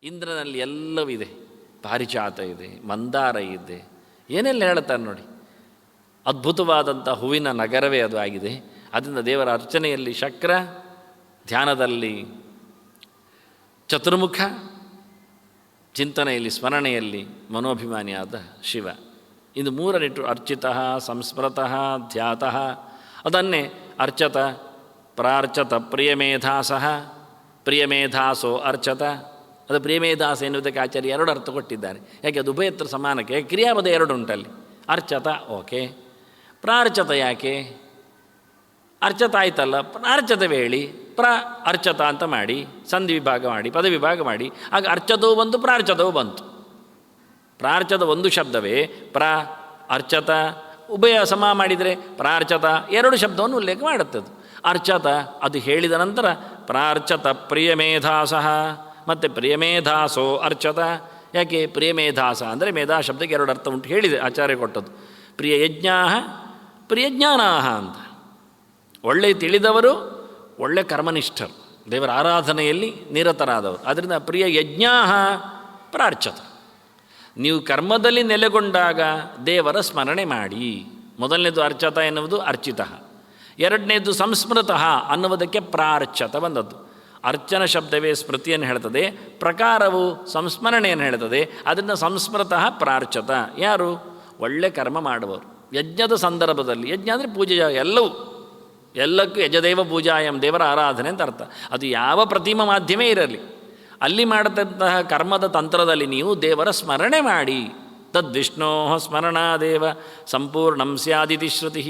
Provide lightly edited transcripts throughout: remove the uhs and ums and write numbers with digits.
ಇಂದ್ರನಲ್ಲಿ ಎಲ್ಲವಿದೆ. ಪಾರಿಜಾತ ಇದೆ, ಮಂದಾರ ಇದೆ, ಏನೆಲ್ಲ ಹೇಳ್ತಾರೆ ನೋಡಿ. ಅದ್ಭುತವಾದಂಥ ಹೂವಿನ ನಗರವೇ ಅದು ಆಗಿದೆ. ಅದರಿಂದ ದೇವರ ಅರ್ಚನೆಯಲ್ಲಿ ಶಕ್ರ, ಧ್ಯಾನದಲ್ಲಿ ಚತುರ್ಮುಖ, ಚಿಂತನೆಯಲ್ಲಿ ಸ್ಮರಣೆಯಲ್ಲಿ ಮನೋಭಿಮಾನಿಯಾದ ಶಿವ. ಇದು ಮೂರನಿಟ್ಟು ಅರ್ಚಿತಃ, ಸಂಸ್ಮೃತಃ, ಧ್ಯಾತಃ. ಅದನ್ನೇ ಅರ್ಚತ, ಪ್ರಾರ್ಚತ ಪ್ರಿಯಮೇಧಾಸಃ, ಪ್ರಿಯಮೇಧಾಸೋ ಅರ್ಚತ. ಅದು ಪ್ರಿಯಮೇಧಾಸ ಎನ್ನುವುದಕ್ಕೆ ಆಚಾರ್ಯ ಎರಡು ಅರ್ಥ ಕೊಟ್ಟಿದ್ದಾರೆ. ಯಾಕೆ ಅದು ಉಭಯತ್ರ ಸಮಾನಕ್ಕೆ ಕ್ರಿಯಾಪದ ಎರಡು ಉಂಟಲ್ಲಿ. ಅರ್ಚತ ಓಕೆ, ಪ್ರಾರ್ಚತ ಯಾಕೆ? ಅರ್ಚತ ಆಯ್ತಲ್ಲ, ಪ್ರಾರ್ಚತವೇ ಹೇಳಿ. ಅರ್ಚತ ಅಂತ ಮಾಡಿ ಸಂಧಿ ವಿಭಾಗ ಮಾಡಿ ಪದ ವಿಭಾಗ ಮಾಡಿ, ಆಗ ಅರ್ಚತವೂ ಬಂತು, ಪ್ರಾರ್ಚತವೂ ಬಂತು. ಪ್ರಾರ್ಚತ ಒಂದು ಶಬ್ದವೇ, ಅರ್ಚತ ಉಭಯ ಸಮ ಮಾಡಿದರೆ ಪ್ರಾರ್ಚತ ಎರಡು ಶಬ್ದವನ್ನು ಉಲ್ಲೇಖ ಮಾಡುತ್ತದೆ. ಅರ್ಚತ ಅದು ಹೇಳಿದ ನಂತರ ಪ್ರಾರ್ಚತ ಪ್ರಿಯಮೇಧಾಸಃ, ಮತ್ತು ಪ್ರಿಯಮೇಧಾಸೋ ಅರ್ಚತ. ಯಾಕೆ ಪ್ರಿಯಮೇಧಾಸ ಅಂದರೆ ಮೇಧಾ ಶಬ್ದಕ್ಕೆ ಎರಡು ಅರ್ಥ ಉಂಟು ಹೇಳಿದೆ ಆಚಾರ್ಯ ಕೊಟ್ಟದ್ದು. ಪ್ರಿಯಯಜ್ಞಾ ಪ್ರಿಯಜ್ಞಾನಾಹ ಅಂತ. ಒಳ್ಳೆ ತಿಳಿದವರು, ಒಳ್ಳೆ ಕರ್ಮನಿಷ್ಠರು, ದೇವರ ಆರಾಧನೆಯಲ್ಲಿ ನಿರತರಾದವರು. ಅದರಿಂದ ಪ್ರಿಯ ಯಜ್ಞಾ ಪ್ರಾರ್ಚತ. ನೀವು ಕರ್ಮದಲ್ಲಿ ನೆಲೆಗೊಂಡಾಗ ದೇವರ ಸ್ಮರಣೆ ಮಾಡಿ. ಮೊದಲನೇದು ಅರ್ಚತ ಎನ್ನುವುದು ಅರ್ಚಿತ, ಎರಡನೇದು ಸಂಸ್ಮೃತಃ ಅನ್ನುವುದಕ್ಕೆ ಪ್ರಾರ್ಚತ ಬಂದದ್ದು. ಅರ್ಚನ ಶಬ್ದವೇ ಸ್ಮೃತಿಯನ್ನು ಹೇಳ್ತದೆ, ಪ್ರಕಾರವು ಸಂಸ್ಮರಣೆಯನ್ನು ಹೇಳ್ತದೆ. ಅದರಿಂದ ಸಂಸ್ಮೃತಃ ಪ್ರಾರ್ಚತ. ಯಾರು? ಒಳ್ಳೆ ಕರ್ಮ ಮಾಡುವವರು. ಯಜ್ಞದ ಸಂದರ್ಭದಲ್ಲಿ, ಯಜ್ಞ ಅಂದರೆ ಪೂಜೆ, ಎಲ್ಲಕ್ಕೂ ಯಜದೇವ ಪೂಜಾಯಂ, ದೇವರ ಆರಾಧನೆ ಅಂತ ಅರ್ಥ. ಅದು ಯಾವ ಪ್ರತಿಮ ಮಾಧ್ಯಮೇ ಇರಲಿ, ಅಲ್ಲಿ ಮಾಡತಕ್ಕಂತಹ ಕರ್ಮದ ತಂತ್ರದಲ್ಲಿ ನೀವು ದೇವರ ಸ್ಮರಣೆ ಮಾಡಿ. ತದ್ವಿಷ್ಣೋ ಸ್ಮರಣಾದೇವ ಸಂಪೂರ್ಣಂ ಸ್ಯಾದಿತಿ ಶ್ರುತಿ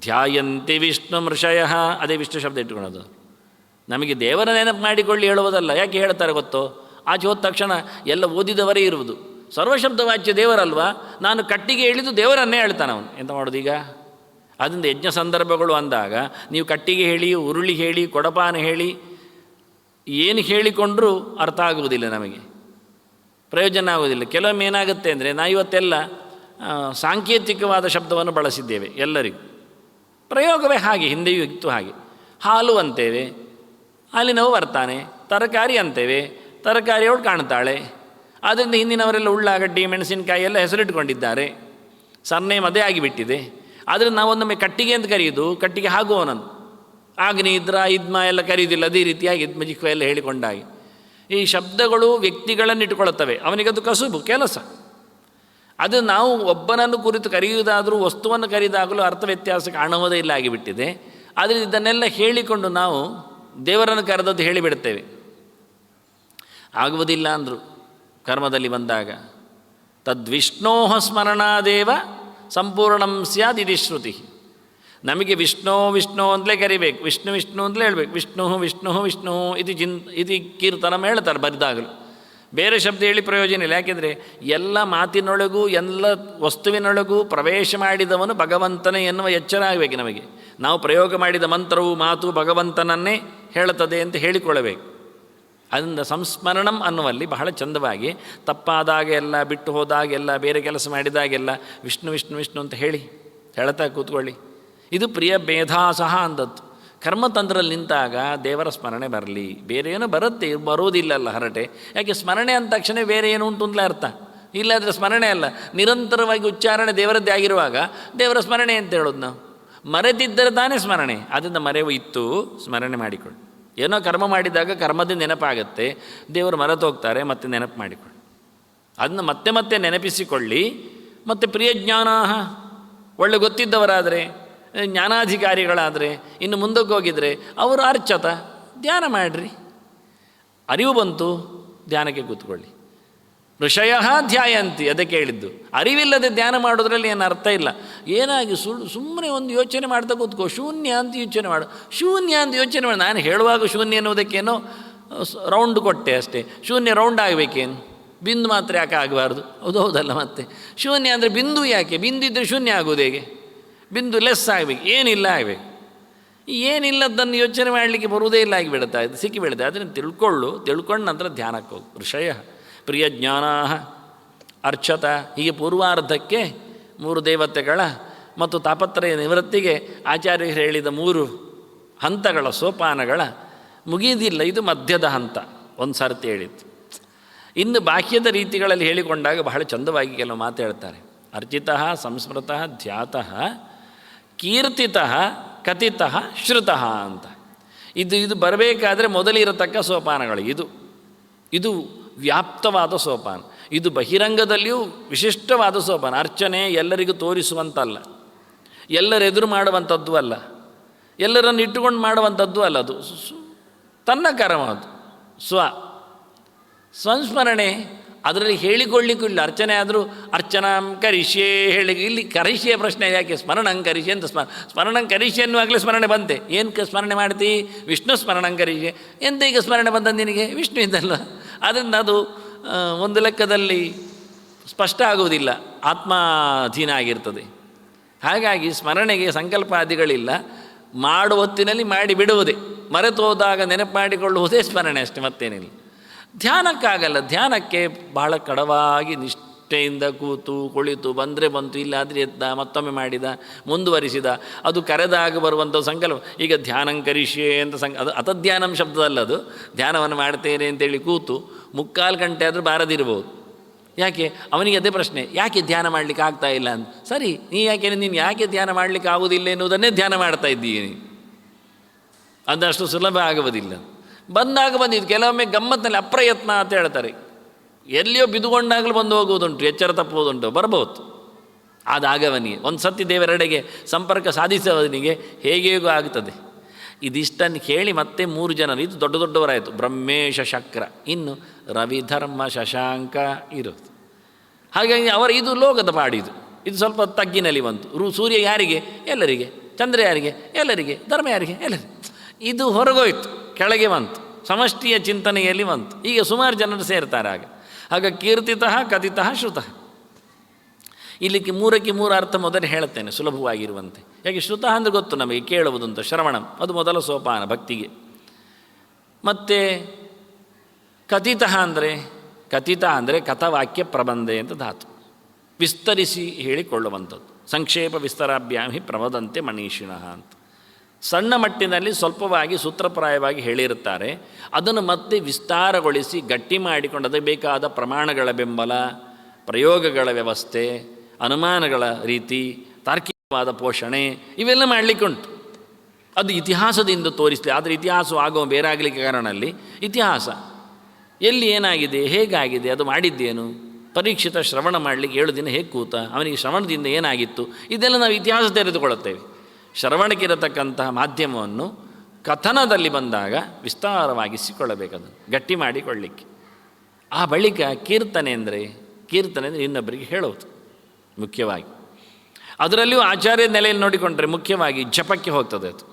ಧ್ಯಾಯಂತಿ ವಿಷ್ಣು ಮೃಷಯ. ಅದೇ ವಿಷ್ಣು ಶಬ್ದ ಇಟ್ಕೊಳ್ಳೋದು. ನಮಗೆ ದೇವರ ನೆನಪು ಮಾಡಿಕೊಳ್ಳಿ ಹೇಳುವುದಲ್ಲ. ಯಾಕೆ ಹೇಳ್ತಾರೆ ಗೊತ್ತೋ? ಆಚೆ ಹೋದ ತಕ್ಷಣ ಎಲ್ಲ ಓದಿದವರೇ ಇರುವುದು. ಸರ್ವಶಬ್ದವಾಚ್ಯ ದೇವರಲ್ವಾ, ನಾನು ಕಟ್ಟಿಗೆ ಇಳಿದು ದೇವರನ್ನೇ ಹೇಳ್ತಾನೆ ಅವನು. ಎಂತ ಮಾಡೋದು ಈಗ? ಅದರಿಂದ ಯಜ್ಞ ಸಂದರ್ಭಗಳು ಅಂದಾಗ ನೀವು ಕಟ್ಟಿಗೆ ಹೇಳಿ, ಉರುಳಿ ಹೇಳಿ, ಕೊಡಪಾನ ಹೇಳಿ, ಏನು ಹೇಳಿಕೊಂಡ್ರೂ ಅರ್ಥ ಆಗುವುದಿಲ್ಲ, ನಮಗೆ ಪ್ರಯೋಜನ ಆಗುವುದಿಲ್ಲ. ಕೆಲವೊಮ್ಮೆ ಏನಾಗುತ್ತೆ ಅಂದರೆ, ನಾವು ಇವತ್ತೆಲ್ಲ ಸಾಂಕೇತಿಕವಾದ ಶಬ್ದವನ್ನು ಬಳಸಿದ್ದೇವೆ. ಎಲ್ಲರಿಗೂ ಪ್ರಯೋಗವೇ ಹಾಗೆ, ಹಿಂದೆಯೂ ಇತ್ತು ಹಾಗೆ. ಹಾಲು ಅಂತೇವೆ, ಹಾಲಿನವು ಬರ್ತಾನೆ. ತರಕಾರಿ ಅಂತೇವೆ, ತರಕಾರಿಯವಳು ಕಾಣ್ತಾಳೆ. ಆದ್ದರಿಂದ ಹಿಂದಿನವರೆಲ್ಲ ಉಳ್ಳಾಗಡ್ಡಿ, ಮೆಣಸಿನಕಾಯಿ ಎಲ್ಲ ಹೆಸರಿಟ್ಕೊಂಡಿದ್ದಾರೆ. ಸರ್ನೇಮ್ ಅದೇ ಆಗಿಬಿಟ್ಟಿದೆ. ಆದರೆ ನಾವೊಂದೊಮ್ಮೆ ಕಟ್ಟಿಗೆ ಅಂತ ಕರೆಯೋದು, ಕಟ್ಟಿಗೆ ಆಗುವವನನ್ನು ಆಗ್ನಿ ಇದ್ರ ಇದ್ಮ ಎಲ್ಲ ಕರೆಯೋದಿಲ್ಲ. ಅದೇ ರೀತಿಯಾಗಿ ಇದ್ಮಜಿಕ್ವ ಎಲ್ಲ ಹೇಳಿಕೊಂಡಾಗಿ ಈ ಶಬ್ದಗಳು ವ್ಯಕ್ತಿಗಳನ್ನು ಇಟ್ಟುಕೊಳ್ಳುತ್ತವೆ. ಅವನಿಗದು ಕಸುಬು, ಕೆಲಸ. ಅದು ನಾವು ಒಬ್ಬನನ್ನು ಕುರಿತು ಕರೆಯುವುದಾದರೂ ವಸ್ತುವನ್ನು ಕರೆಯುವುದಾಗಲೂ ಅರ್ಥ ವ್ಯತ್ಯಾಸ ಕಾಣುವುದೇ ಇಲ್ಲ ಆಗಿಬಿಟ್ಟಿದೆ. ಆದರೆ ಇದನ್ನೆಲ್ಲ ಹೇಳಿಕೊಂಡು ನಾವು ದೇವರನ್ನು ಕರೆದದ್ದು ಹೇಳಿಬಿಡ್ತೇವೆ. ಆಗುವುದಿಲ್ಲ ಅಂದರು ಕರ್ಮದಲ್ಲಿ ಬಂದಾಗ. ತದ್ವಿಷ್ಣೋ ಸ್ಮರಣಾದೇವ ಸಂಪೂರ್ಣಂ ಸ್ಯಾದಿತಿ ಶ್ರುತಿ. ನಮಗೆ ವಿಷ್ಣು ವಿಷ್ಣು ಅಂತಲೇ ಕರಿಬೇಕು, ವಿಷ್ಣು ವಿಷ್ಣು ಅಂತಲೇ ಹೇಳಬೇಕು. ವಿಷ್ಣು ವಿಷ್ಣು ವಿಷ್ಣು ಇದು ಕೀರ್ತನಂ ಹೇಳ್ತಾರೆ ಬರೆದಾಗಲು. ಬೇರೆ ಶಬ್ದ ಹೇಳಿ ಪ್ರಯೋಜನ ಇಲ್ಲ. ಯಾಕೆಂದರೆ ಎಲ್ಲ ಮಾತಿನೊಳಗೂ ಎಲ್ಲ ವಸ್ತುವಿನೊಳಗೂ ಪ್ರವೇಶ ಮಾಡಿದವನು ಭಗವಂತನೇ ಎನ್ನುವ ಎಚ್ಚರ ಆಗಬೇಕು ನಮಗೆ. ನಾವು ಪ್ರಯೋಗ ಮಾಡಿದ ಮಂತ್ರವು ಮಾತು ಭಗವಂತನನ್ನೇ ಹೇಳುತ್ತದೆ ಅಂತ ಹೇಳಿಕೊಳ್ಳಬೇಕು. ಅದರಿಂದ ಸಂಸ್ಮರಣಂ ಅನ್ನುವಲ್ಲಿ ಬಹಳ ಚಂದವಾಗಿ ತಪ್ಪಾದಾಗೆಲ್ಲ, ಬಿಟ್ಟು ಹೋದಾಗೆಲ್ಲ, ಬೇರೆ ಕೆಲಸ ಮಾಡಿದಾಗೆಲ್ಲ ವಿಷ್ಣು ವಿಷ್ಣು ವಿಷ್ಣು ಅಂತ ಹೇಳ್ತಾ ಕೂತ್ಕೊಳ್ಳಿ. ಇದು ಪ್ರಿಯ ಮೇಧಾಸಹ ಅಂದದ್ದು. ಕರ್ಮತಂತ್ರದಲ್ಲಿ ನಿಂತಾಗ ದೇವರ ಸ್ಮರಣೆ ಬರಲಿ. ಬೇರೆ ಏನೋ ಬರುತ್ತೆ, ಬರೋದಿಲ್ಲಲ್ಲ ಹರಟೆ. ಯಾಕೆ ಸ್ಮರಣೆ ಅಂದ ತಕ್ಷಣ ಬೇರೆ ಏನು ಉಂಟು ಅಂತಲೇ ಅರ್ಥ. ಇಲ್ಲಾದರೆ ಸ್ಮರಣೆ ಅಲ್ಲ, ನಿರಂತರವಾಗಿ ಉಚ್ಚಾರಣೆ ದೇವರದ್ದೇ ಆಗಿರುವಾಗ ದೇವರ ಸ್ಮರಣೆ ಅಂತ ಹೇಳೋದು ನಾವು. ಮರೆತಿದ್ದರೆ ತಾನೇ ಸ್ಮರಣೆ. ಅದರಿಂದ ಮರೆವು ಇತ್ತು, ಸ್ಮರಣೆ ಮಾಡಿಕೊಳ್ಳಿ. ಏನೋ ಕರ್ಮ ಮಾಡಿದಾಗ ಕರ್ಮದ ನೆನಪಾಗತ್ತೆ, ದೇವರು ಮರೆತೋಗ್ತಾರೆ, ಮತ್ತೆ ನೆನಪು ಮಾಡಿಕೊಳ್ಳಿ. ಅದನ್ನು ಮತ್ತೆ ಮತ್ತೆ ನೆನಪಿಸಿಕೊಳ್ಳಿ. ಮತ್ತು ಪ್ರಿಯಜ್ಞಾನ, ಒಳ್ಳೆ ಗೊತ್ತಿದ್ದವರಾದರೆ, ಜ್ಞಾನಾಧಿಕಾರಿಗಳಾದರೆ, ಇನ್ನು ಮುಂದಕ್ಕೆ ಹೋಗಿದರೆ ಅವರು ಅರ್ಚತ, ಧ್ಯಾನ ಮಾಡಿರಿ. ಅರಿವು ಬಂತು, ಧ್ಯಾನಕ್ಕೆ ಕೂತ್ಕೊಳ್ಳಿ. ಋಷಯ ಧ್ಯಾಯಂತಿ, ಅದಕ್ಕೆ ಹೇಳಿದ್ದು. ಅರಿವಿಲ್ಲದೆ ಧ್ಯಾನ ಮಾಡೋದ್ರಲ್ಲಿ ಏನು ಅರ್ಥ ಇಲ್ಲ. ಏನಾಗಿ ಸುಮ್ಮನೆ ಒಂದು ಯೋಚನೆ ಮಾಡ್ತಾ ಕೂತ್ಕೋ, ಶೂನ್ಯ ಅಂತ ಯೋಚನೆ ಮಾಡು. ಶೂನ್ಯ ಅಂತ ಯೋಚನೆ ಮಾಡಿ, ನಾನು ಹೇಳುವಾಗ ಶೂನ್ಯ ಅನ್ನೋದಕ್ಕೇನೋ ರೌಂಡ್ ಕೊಟ್ಟೆ ಅಷ್ಟೇ. ಶೂನ್ಯ ರೌಂಡ್ ಆಗಬೇಕೇನು? ಬಿಂದು ಮಾತ್ರ ಯಾಕೆ ಆಗಬಾರ್ದು? ಹೌದಲ್ಲ. ಮತ್ತೆ ಶೂನ್ಯ ಅಂದರೆ ಬಿಂದು ಯಾಕೆ? ಬಿಂದು ಇದ್ದರೆ ಶೂನ್ಯ ಆಗೋದು ಹೇಗೆ? ಬಿಂದು ಲೆಸ್ ಆಗಬೇಕು, ಏನಿಲ್ಲ ಆಗಬೇಕು. ಏನಿಲ್ಲದನ್ನು ಯೋಚನೆ ಮಾಡಲಿಕ್ಕೆ ಬರುವುದೇ ಇಲ್ಲ ಆಗಿಬಿಡುತ್ತೆ, ಇದು ಸಿಕ್ಕಿಬಿಡುತ್ತೆ. ಅದನ್ನು ತಿಳ್ಕೊಂಡು ನಂತರ ಧ್ಯಾನಕ್ಕೆ ಹೋಗು. ಋಷಯ ಪ್ರಿಯಜ್ಞಾನ ಅರ್ಚತ. ಹೀಗೆ ಪೂರ್ವಾರ್ಧಕ್ಕೆ 3 ದೇವತೆಗಳ ಮತ್ತು ತಾಪತ್ರಯ ನಿವೃತ್ತಿಗೆ ಆಚಾರ್ಯರು ಹೇಳಿದ 3 ಹಂತಗಳ ಸೋಪಾನಗಳ ಮುಗಿಯುವುದಿಲ್ಲ. ಇದು ಮಧ್ಯದ ಹಂತ. ಒಂದು ಸರ್ತಿ ಹೇಳಿತ್ತು. ಇನ್ನು ಬಾಹ್ಯದ ರೀತಿಗಳಲ್ಲಿ ಹೇಳಿಕೊಂಡಾಗ ಬಹಳ ಚಂದವಾಗಿ ಕೆಲವು ಮಾತು ಹೇಳ್ತಾರೆ. ಅರ್ಚಿತಃ ಸಂಸ್ಮೃತಃ ಧ್ಯಾತಃ ಕೀರ್ತಿತಃ ಕಥಿತಃ ಶ್ರುತಃ ಅಂತ. ಇದು ಬರಬೇಕಾದ್ರೆ ಮೊದಲಿರತಕ್ಕ ಸೋಪಾನಗಳು. ಇದು ವ್ಯಾಪ್ತವಾದ ಸೋಪಾನ. ಇದು ಬಹಿರಂಗದಲ್ಲಿಯೂ ವಿಶಿಷ್ಟವಾದ ಸೋಪಾನ. ಅರ್ಚನೆ ಎಲ್ಲರಿಗೂ ತೋರಿಸುವಂತಲ್ಲ, ಎಲ್ಲರೆದುರು ಮಾಡುವಂಥದ್ದು ಅಲ್ಲ, ಎಲ್ಲರನ್ನು ಇಟ್ಟುಕೊಂಡು ಮಾಡುವಂಥದ್ದು ಅಲ್ಲ. ಅದು ತನ್ನ ಕರ್ಮ, ಅದು ಸಂಸ್ಮರಣೆ. ಅದರಲ್ಲಿ ಹೇಳಿಕೊಳ್ಳಿಕ್ಕೂ ಇಲ್ಲ. ಅರ್ಚನೆ ಆದರೂ ಅರ್ಚನಾಂ ಕರಿಷ್ಯೆ ಹೇಳಿ, ಇಲ್ಲಿ ಕರಿಷ್ಯೆ ಪ್ರಶ್ನೆ ಯಾಕೆ? ಸ್ಮರಣಂ ಕರಿಷ್ಯೆ ಅಂತ ಸ್ಮರಣಂ ಕರಿಷ್ಯೆ ಅನ್ನುವಾಗಲೇ ಸ್ಮರಣೆ ಬಂತೆ. ಏನು ಸ್ಮರಣೆ ಮಾಡ್ತಿ? ವಿಷ್ಣು ಸ್ಮರಣಂ ಕರಿಷ್ಯೆ. ಎಂತ ಈಗ ಸ್ಮರಣೆ ಬಂದ ನಿನಗೆ? ವಿಷ್ಣು ಇದ್ದಲ್ಲ. ಅದರಿಂದ ಅದು ಒಂದು ಲೆಕ್ಕದಲ್ಲಿ ಸ್ಪಷ್ಟ ಆಗುವುದಿಲ್ಲ, ಆತ್ಮಾಧೀನ ಆಗಿರ್ತದೆ. ಹಾಗಾಗಿ ಸ್ಮರಣೆಗೆ ಸಂಕಲ್ಪಾದಿಗಳಿಲ್ಲ. ಮಾಡುವ ಹೊತ್ತಿನಲ್ಲಿ ಮಾಡಿ ಬಿಡುವುದೇ, ಮರೆತು ಹೋದಾಗ ನೆನಪು ಮಾಡಿಕೊಳ್ಳುವುದೇ ಸ್ಮರಣೆ, ಅಷ್ಟೇ, ಮತ್ತೇನಿಲ್ಲ. ಧ್ಯಾನಕ್ಕಾಗಲ್ಲ. ಧ್ಯಾನಕ್ಕೆ ಬಹಳ ಕಡವಾಗಿ ನಿಷ್ಠೆಯಿಂದ ಕೂತು ಕುಳಿತು ಬಂದರೆ ಬಂತು, ಇಲ್ಲಾದರೆ ಎದ್ದ, ಮತ್ತೊಮ್ಮೆ ಮಾಡಿದ, ಮುಂದುವರಿಸಿದ. ಅದು ಕರೆದಾಗ ಬರುವಂಥ ಸಂಕಲ್ಪ. ಈಗ ಧ್ಯಾನಂಕರಿಷ್ಯೆ ಅಂತ ಅದು ಅತಧ್ಯಾನಂ ಶಬ್ದದಲ್ಲ, ಅದು ಧ್ಯಾನವನ್ನು ಮಾಡ್ತೇನೆ ಅಂತೇಳಿ ಕೂತು 3/4 ಗಂಟೆ ಆದರೂ ಬಾರದಿರ್ಬೋದು. ಯಾಕೆ? ಅವನಿಗೆ ಅದೇ ಪ್ರಶ್ನೆ, ಯಾಕೆ ಧ್ಯಾನ ಮಾಡಲಿಕ್ಕೆ ಆಗ್ತಾ ಇಲ್ಲ ಅಂತ. ಸರಿ, ನೀನು ಯಾಕೆ ಧ್ಯಾನ ಮಾಡಲಿಕ್ಕೆ ಆಗುವುದಿಲ್ಲ ಎನ್ನುವುದನ್ನೇ ಧ್ಯಾನ ಮಾಡ್ತಾ ಇದ್ದೀನಿ. ಅದಷ್ಟು ಸುಲಭ ಆಗುವುದಿಲ್ಲ. ಬಂದಾಗ ಬಂದಿದ್ದು. ಕೆಲವೊಮ್ಮೆ ಗಮ್ಮತ್ತಿನಲ್ಲಿ ಅಪ್ರಯತ್ನ ಅಂತ ಹೇಳ್ತಾರೆ. ಎಲ್ಲಿಯೋ ಬಿದ್ದುಕೊಂಡಾಗಲೂ ಬಂದು ಹೋಗುವುದುಂಟು, ಎಚ್ಚರ ತಪ್ಪುವುದುಂಟು, ಬರ್ಬೋದು. ಅದಾಗವನಿಗೆ ಒಂದು ಸತಿ ದೇವರೆಡೆಗೆ ಸಂಪರ್ಕ ಸಾಧಿಸುವವನಿಗೆ ಹೇಗೇಗೋ ಆಗ್ತದೆ. ಇದಿಷ್ಟನ್ನು ಕೇಳಿ ಮತ್ತೆ 3 ಜನರು, ಇದು ದೊಡ್ಡ ದೊಡ್ಡವರಾಯಿತು. ಬ್ರಹ್ಮೇಶ ಶಕ್ರ, ಇನ್ನು ರವಿಧರ್ಮ ಶಶಾಂಕ ಇರೋದು. ಹಾಗಾಗಿ ಇದು ಲೋಕದ ಪಾಡಿದು. ಇದು ಸ್ವಲ್ಪ ತಗ್ಗಿನಲ್ಲಿ ಬಂತು. ಸೂರ್ಯ ಯಾರಿಗೆ? ಎಲ್ಲರಿಗೆ. ಚಂದ್ರ ಯಾರಿಗೆ? ಎಲ್ಲರಿಗೆ. ಧರ್ಮ ಯಾರಿಗೆ? ಎಲ್ಲರಿಗೆ. ಇದು ಹೊರಗೋಯ್ತು, ಕೆಳಗೆ ಬಂತು, ಸಮಷ್ಟಿಯ ಚಿಂತನೆಯಲ್ಲಿ ಬಂತು. ಈಗ ಸುಮಾರು ಜನರು ಸೇರ್ತಾರೆ. ಆಗ ಕೀರ್ತಿತಃ ಕಥಿತಃ ಶ್ರುತಃ. ಇಲ್ಲಿಗೆ 3ಕ್ಕೆ 3 ಅರ್ಥ ಮೊದಲು ಹೇಳುತ್ತೇನೆ, ಸುಲಭವಾಗಿರುವಂತೆ. ಯಾಕೆ? ಶ್ರುತಃ ಅಂದರೆ ಗೊತ್ತು ನಮಗೆ, ಕೇಳುವುದು ಅಂತ. ಶ್ರವಣಂ ಅದು ಮೊದಲ ಸೋಪಾನ ಭಕ್ತಿಗೆ. ಮತ್ತು ಕಥಿತಃ ಅಂದರೆ ಕಥವಾಕ್ಯ ಪ್ರಬಂಧೆ ಅಂತ ಧಾತು. ವಿಸ್ತರಿಸಿ ಹೇಳಿಕೊಳ್ಳುವಂಥದ್ದು. ಸಂಕ್ಷೇಪ ವಿಸ್ತರಾಭ್ಯಾಮ್ ಹಿ ಪ್ರವದಂತೆ ಮನೀಷಿಣಃ ಅಂತ. ಸಣ್ಣ ಮಟ್ಟಿನಲ್ಲಿ ಸ್ವಲ್ಪವಾಗಿ ಸೂತ್ರಪ್ರಾಯವಾಗಿ ಹೇಳಿರುತ್ತಾರೆ. ಅದನ್ನು ಮತ್ತೆ ವಿಸ್ತಾರಗೊಳಿಸಿ ಗಟ್ಟಿ ಮಾಡಿಕೊಂಡು ಅದಕ್ಕೆ ಬೇಕಾದ ಪ್ರಮಾಣಗಳ ಬೆಂಬಲ, ಪ್ರಯೋಗಗಳ ವ್ಯವಸ್ಥೆ, ಅನುಮಾನಗಳ ರೀತಿ, ತಾರ್ಕಿಕವಾದ ಪೋಷಣೆ ಇವೆಲ್ಲ ಮಾಡಲಿಕ್ಕುಂಟು. ಅದು ಇತಿಹಾಸದಿಂದ ತೋರಿಸಲಿ. ಆದರೆ ಇತಿಹಾಸ ಆಗೋ ಬೇರಾಗಲಿಕ್ಕೆ ಕಾರಣಲ್ಲಿ ಇತಿಹಾಸ ಎಲ್ಲಿ ಏನಾಗಿದೆ, ಹೇಗಾಗಿದೆ, ಅದು ಮಾಡಿದ್ದೇನು. ಪರೀಕ್ಷಿತ ಶ್ರವಣ ಮಾಡಲಿಕ್ಕೆ 7 ದಿನ ಹೇಗೆ ಕೂತ, ಅವನಿಗೆ ಶ್ರವಣದಿಂದ ಏನಾಗಿತ್ತು, ಇದೆಲ್ಲ ನಾವು ಇತಿಹಾಸ ತೆರೆದುಕೊಳ್ಳುತ್ತೇವೆ. ಶ್ರವಣಕ್ಕಿರತಕ್ಕಂತಹ ಮಾಧ್ಯಮವನ್ನು ಕಥನದಲ್ಲಿ ಬಂದಾಗ ವಿಸ್ತಾರವಾಗಿಸಿಕೊಳ್ಳಬೇಕದನ್ನು ಗಟ್ಟಿ ಮಾಡಿಕೊಳ್ಳಿಕ್ಕೆ. ಆ ಬಳಿಕ ಕೀರ್ತನೆ ಅಂದರೆ ಇನ್ನೊಬ್ಬರಿಗೆ ಹೇಳೋದು ಮುಖ್ಯವಾಗಿ. ಅದರಲ್ಲಿಯೂ ಆಚಾರ್ಯ ನೆಲೆಯಲ್ಲಿ ನೋಡಿಕೊಂಡ್ರೆ ಮುಖ್ಯವಾಗಿ ಜಪಕ್ಕೆ ಹೋಗ್ತದೆ. ಅದು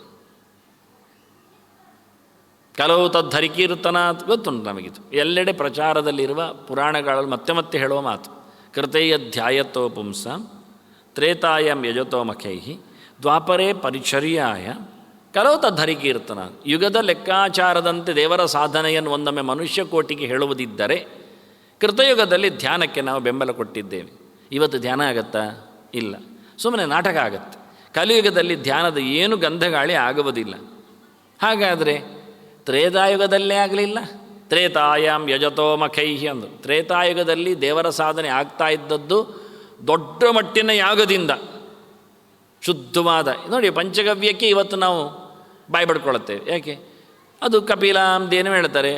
ಕೆಲವು ತದ್ಧರಿಕೀರ್ತನ ಗೊತ್ತುಂಟು ನಮಗಿದು. ಎಲ್ಲೆಡೆ ಪ್ರಚಾರದಲ್ಲಿರುವ ಪುರಾಣಗಳಲ್ಲಿ ಮತ್ತೆ ಮತ್ತೆ ಹೇಳುವ ಮಾತು. ಕೃತೇಯ ಧ್ಯಾಯತೋ ಪುಂಸಾಂ ತ್ರೇತಾಯಂ ಯಜತೋ ಮಖೈಹಿ ದ್ವಾಪರೇ ಪರಿಚರ್ಯಾಯ ಕೆಲವು ತದ್ಧರಿಕೀರ್ತನ. ಯುಗದ ಲೆಕ್ಕಾಚಾರದಂತೆ ದೇವರ ಸಾಧನೆಯನ್ನು ಒಂದೊಮ್ಮೆ ಮನುಷ್ಯ ಕೋಟಿಗೆ ಹೇಳುವುದಿದ್ದರೆ ಕೃತಯುಗದಲ್ಲಿ ಧ್ಯಾನಕ್ಕೆ ನಾವು ಬೆಂಬಲ ಕೊಟ್ಟಿದ್ದೇವೆ. ಇವತ್ತು ಧ್ಯಾನ ಆಗತ್ತಾ? ಇಲ್ಲ, ಸುಮ್ಮನೆ ನಾಟಕ ಆಗತ್ತೆ. ಕಲಿಯುಗದಲ್ಲಿ ಧ್ಯಾನದ ಏನು ಗಂಧಗಾಳಿ ಆಗುವುದಿಲ್ಲ. ಹಾಗಾದರೆ ತ್ರೇತಾಯುಗದಲ್ಲೇ ಆಗಲಿಲ್ಲ. ತ್ರೇತಾಯಾಮ್ ಯಜತೋ ಮಖೈಹಿ ಅಂದು. ತ್ರೇತಾಯುಗದಲ್ಲಿ ದೇವರ ಸಾಧನೆ ಆಗ್ತಾ ಇದ್ದದ್ದು ದೊಡ್ಡ ಮಟ್ಟಿನ ಯಾಗದಿಂದ, ಶುದ್ಧವಾದ. ನೋಡಿ, ಪಂಚಗವ್ಯಕ್ಕೆ ಇವತ್ತು ನಾವು ಬಾಯಿ ಬಡ್ಕೊಳ್ಳುತ್ತೇವೆ. ಯಾಕೆ? ಅದು ಕಪಿಲಾಂದೇನು ಹೇಳ್ತಾರೆ,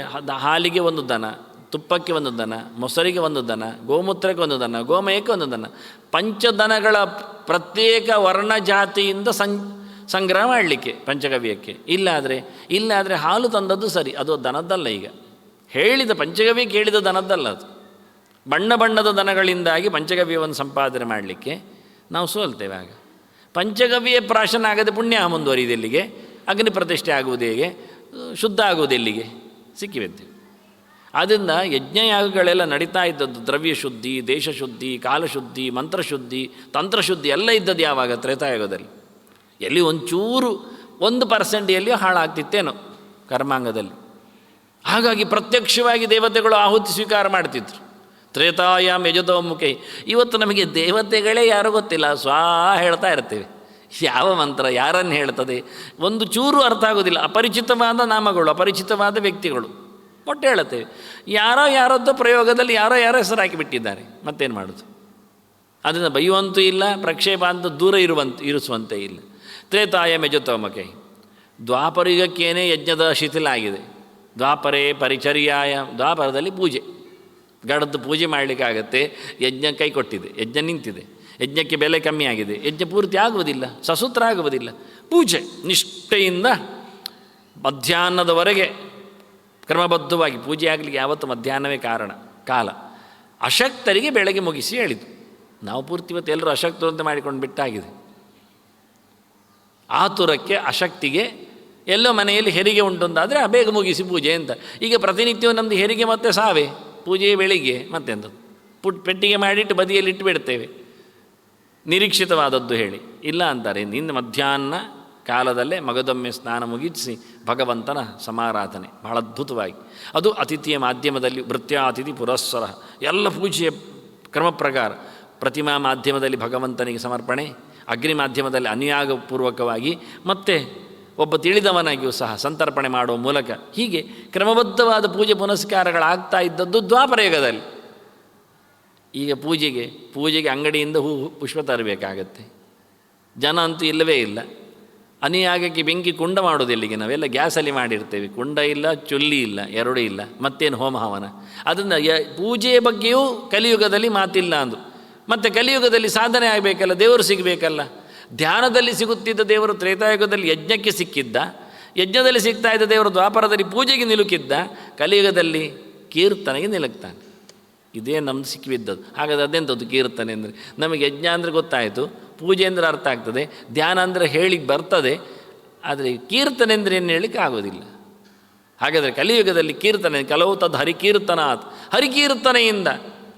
ಹಾಲಿಗೆ ಒಂದು ದನ, ತುಪ್ಪಕ್ಕೆ ಒಂದು ದನ, ಮೊಸರಿಗೆ ಒಂದು ದನ, ಗೋಮೂತ್ರಕ್ಕೆ ಒಂದು ದನ, ಗೋಮಯಕ್ಕೆ ಒಂದು ದನ, ಪಂಚದನಗಳ ಪ್ರತ್ಯೇಕ ವರ್ಣ ಜಾತಿಯಿಂದ ಸಂಗ್ರಹ ಮಾಡಲಿಕ್ಕೆ ಪಂಚಗವ್ಯಕ್ಕೆ. ಇಲ್ಲಾದರೆ ಹಾಲು ತಂದದ್ದು ಸರಿ, ಅದು ದನದ್ದಲ್ಲ. ಈಗ ಹೇಳಿದ ಪಂಚಗವ್ಯಕ್ಕೆ ಹೇಳಿದ ದನದ್ದಲ್ಲ ಅದು. ಬಣ್ಣ ಬಣ್ಣದ ದನಗಳಿಂದಾಗಿ ಪಂಚಗವ್ಯವನ್ನು ಸಂಪಾದನೆ ಮಾಡಲಿಕ್ಕೆ ನಾವು ಸೋಲ್ತೇವೆ. ಆಗ ಪಂಚಗವ್ಯ ಪ್ರಾಶನ ಆಗದೆ ಪುಣ್ಯ ಮುಂದುವರಿಯುವುದೆಲ್ಲಿಗೆ? ಅಗ್ನಿ ಪ್ರತಿಷ್ಠೆ ಆಗುವುದು ಹೇಗೆ? ಶುದ್ಧ ಆಗುವುದೆಲ್ಲಿಗೆ? ಸಿಕ್ಕಿಬಿದ್ದೇವೆ. ಆದ್ದರಿಂದ ಯಜ್ಞಯಾಗಗಳೆಲ್ಲ ನಡೀತಾ ಇದ್ದದ್ದು ದ್ರವ್ಯಶುದ್ಧಿ, ದೇಶಶುದ್ಧಿ, ಕಾಲಶುದ್ಧಿ, ಮಂತ್ರಶುದ್ಧಿ, ತಂತ್ರಶುದ್ಧಿ ಎಲ್ಲ ಇದ್ದದ್ದು ಯಾವಾಗ? ತ್ರೇತಾಯುಗದಲ್ಲಿ. ಎಲ್ಲಿ ಒಂಚೂರು 1% ಎಲ್ಲಿಯೋ ಹಾಳಾಗ್ತಿತ್ತೇನೋ ಕರ್ಮಾಂಗದಲ್ಲಿ. ಹಾಗಾಗಿ ಪ್ರತ್ಯಕ್ಷವಾಗಿ ದೇವತೆಗಳು ಆಹುತಿ ಸ್ವೀಕಾರ ಮಾಡ್ತಿದ್ರು. ತ್ರೇತಾಯಾಮ್ ಯಜತೋ ಮುಖೈ. ಇವತ್ತು ನಮಗೆ ದೇವತೆಗಳೇ ಯಾರೋ ಗೊತ್ತಿಲ್ಲ, ಹೇಳ್ತಾ ಇರ್ತೇವೆ. ಯಾವ ಮಂತ್ರ ಯಾರನ್ನು ಹೇಳ್ತದೆ ಒಂದು ಚೂರು ಅರ್ಥ ಆಗೋದಿಲ್ಲ. ಅಪರಿಚಿತವಾದ ನಾಮಗಳು, ಅಪರಿಚಿತವಾದ ವ್ಯಕ್ತಿಗಳು, ಒಟ್ಟು ಹೇಳುತ್ತೇವೆ. ಯಾರದ್ದು ಪ್ರಯೋಗದಲ್ಲಿ ಯಾರೋ ಹೆಸರು ಹಾಕಿಬಿಟ್ಟಿದ್ದಾರೆ, ಮತ್ತೇನು ಮಾಡೋದು? ಅದನ್ನು ಬೈಯುವಂತೂ ಇಲ್ಲ, ಪ್ರಕ್ಷೇಪ ಅಂತ ದೂರ ಇರಿಸುವಂತೆ ಇಲ್ಲ. ತ್ರೇತಾಯ ಮೆಜುತಮಕೆ, ದ್ವಾಪರಯುಗಕ್ಕೇನೆ ಯಜ್ಞದ ಶಿಥಿಲ ಆಗಿದೆ. ದ್ವಾಪರೇ ಪರಿಚರ್ಯಾಯ, ದ್ವಾಪರದಲ್ಲಿ ಪೂಜೆ, ಗಡದ್ದು ಪೂಜೆ ಮಾಡಲಿಕ್ಕಾಗತ್ತೆ. ಯಜ್ಞ ಕೈ ಕೊಟ್ಟಿದೆ, ಯಜ್ಞ ನಿಂತಿದೆ, ಯಜ್ಞಕ್ಕೆ ಬೆಲೆ ಕಮ್ಮಿ ಆಗಿದೆ, ಯಜ್ಞ ಪೂರ್ತಿ ಆಗುವುದಿಲ್ಲ, ಸಸೂತ್ರ ಆಗುವುದಿಲ್ಲ. ಪೂಜೆ ನಿಷ್ಠೆಯಿಂದ ಮಧ್ಯಾಹ್ನದವರೆಗೆ ಕ್ರಮಬದ್ಧವಾಗಿ ಪೂಜೆ ಆಗಲಿಕ್ಕೆ ಯಾವತ್ತು ಮಧ್ಯಾಹ್ನವೇ ಕಾಲ. ಅಶಕ್ತರಿಗೆ ಬೆಳಗ್ಗೆ ಮುಗಿಸಿ ಹೇಳಿತು. ನಾವು ಪೂರ್ತಿ ಇವತ್ತು ಎಲ್ಲರೂ ಅಶಕ್ತರಂತೆ ಮಾಡಿಕೊಂಡು ಬಿಟ್ಟಾಗಿದೆ. ಆತುರಕ್ಕೆ, ಅಶಕ್ತಿಗೆ, ಎಲ್ಲೋ ಮನೆಯಲ್ಲಿ ಹೆರಿಗೆ ಉಂಟುಂತಾದರೆ ಬೇಗ ಮುಗಿಸಿ ಪೂಜೆ ಅಂತ. ಈಗ ಪ್ರತಿನಿತ್ಯವೂ ನಮ್ಮದು ಹೆರಿಗೆ ಮತ್ತು ಸಾವೇ, ಪೂಜೆ ಬೆಳಿಗ್ಗೆ ಮತ್ತೆಂಥದ್ದು ಪೆಟ್ಟಿಗೆ ಮಾಡಿಟ್ಟು ಬದಿಯಲ್ಲಿ ಇಟ್ಟು ಬಿಡ್ತೇವೆ, ನಿರೀಕ್ಷಿತವಾದದ್ದು ಹೇಳಿ. ಇಲ್ಲ ಅಂತಾರೆ, ನಿನ್ನ ಮಧ್ಯಾಹ್ನ ಕಾಲದಲ್ಲೇ ಮಗದೊಮ್ಮೆ ಸ್ನಾನ ಮುಗಿಸಿ ಭಗವಂತನ ಸಮಾರಾಧನೆ ಬಹಳ ಅದ್ಭುತವಾಗಿ. ಅದು ಅತಿಥಿಯ ಮಾಧ್ಯಮದಲ್ಲಿ ಭೃತ್ಯಾತಿಥಿ ಪುರಸ್ಸರ ಎಲ್ಲ ಪೂಜೆಯ ಕ್ರಮ ಪ್ರಕಾರ. ಪ್ರತಿಮಾ ಮಾಧ್ಯಮದಲ್ಲಿ ಭಗವಂತನಿಗೆ ಸಮರ್ಪಣೆ, ಅಗ್ನಿ ಮಾಧ್ಯಮದಲ್ಲಿ ಅನುಯಾಗಪೂರ್ವಕವಾಗಿ, ಮತ್ತು ಒಬ್ಬ ತಿಳಿದವನಾಗಿಯೂ ಸಹ ಸಂತರ್ಪಣೆ ಮಾಡುವ ಮೂಲಕ ಹೀಗೆ ಕ್ರಮಬದ್ಧವಾದ ಪೂಜೆ ಪುನಸ್ಕಾರಗಳಾಗ್ತಾ ಇದ್ದದ್ದು ದ್ವಾಪರಯುಗದಲ್ಲಿ. ಈಗ ಪೂಜೆಗೆ ಅಂಗಡಿಯಿಂದ ಪುಷ್ಪ ತರಬೇಕಾಗತ್ತೆ. ಜನ ಅಂತೂ ಇಲ್ಲವೇ ಇಲ್ಲ. ಅನಿಯಾಗಕ್ಕೆ ಬೆಂಕಿ ಕುಂಡ ಮಾಡೋದಿಲ್ಲಿಗೆ, ನಾವೆಲ್ಲ ಗ್ಯಾಸಲ್ಲಿ ಮಾಡಿರ್ತೇವೆ. ಕುಂಡ ಇಲ್ಲ, ಚುಲ್ಲಿ ಇಲ್ಲ, ಎರಡೂ ಇಲ್ಲ, ಮತ್ತೇನು ಹೋಮ ಹವನ. ಅದನ್ನು ಪೂಜೆಯ ಬಗ್ಗೆಯೂ ಕಲಿಯುಗದಲ್ಲಿ ಮಾತಿಲ್ಲ ಅಂದು. ಮತ್ತು ಕಲಿಯುಗದಲ್ಲಿ ಸಾಧನೆ ಆಗಬೇಕಲ್ಲ, ದೇವರು ಸಿಗಬೇಕಲ್ಲ. ಧ್ಯಾನದಲ್ಲಿ ಸಿಗುತ್ತಿದ್ದ ದೇವರು ತ್ರೇತಾಯುಗದಲ್ಲಿ ಯಜ್ಞಕ್ಕೆ ಸಿಕ್ಕಿದ್ದ, ಯಜ್ಞದಲ್ಲಿ ಸಿಗ್ತಾ ಇದ್ದ ದೇವರು ದ್ವಾಪರದಲ್ಲಿ ಪೂಜೆಗೆ ನಿಲುಕಿದ್ದ, ಕಲಿಯುಗದಲ್ಲಿ ಕೀರ್ತನೆಗೆ ನಿಲುಕ್ತಾನೆ. ಇದೇ ನಮ್ಮದು ಸಿಕ್ಕಿಬಿದ್ದದ್ದು. ಹಾಗಾದರೆ ಅದೆಂಥದ್ದು ಕೀರ್ತನೆ ಅಂದರೆ? ನಮಗೆ ಯಜ್ಞ ಅಂದರೆ ಗೊತ್ತಾಯಿತು, ಪೂಜೆ ಅಂದರೆ ಅರ್ಥ ಆಗ್ತದೆ, ಧ್ಯಾನ ಅಂದರೆ ಹೇಳಿಕ್ಕೆ ಬರ್ತದೆ, ಆದರೆ ಕೀರ್ತನೆ ಅಂದರೆ ಏನು ಹೇಳಲಿಕ್ಕೆ ಆಗೋದಿಲ್ಲ. ಹಾಗಾದರೆ ಕಲಿಯುಗದಲ್ಲಿ ಕೀರ್ತನೆ, ಕೆಲವು ತದ್ ಹರಿಕೀರ್ತನಾತ್, ಹರಿಕೀರ್ತನೆಯಿಂದ,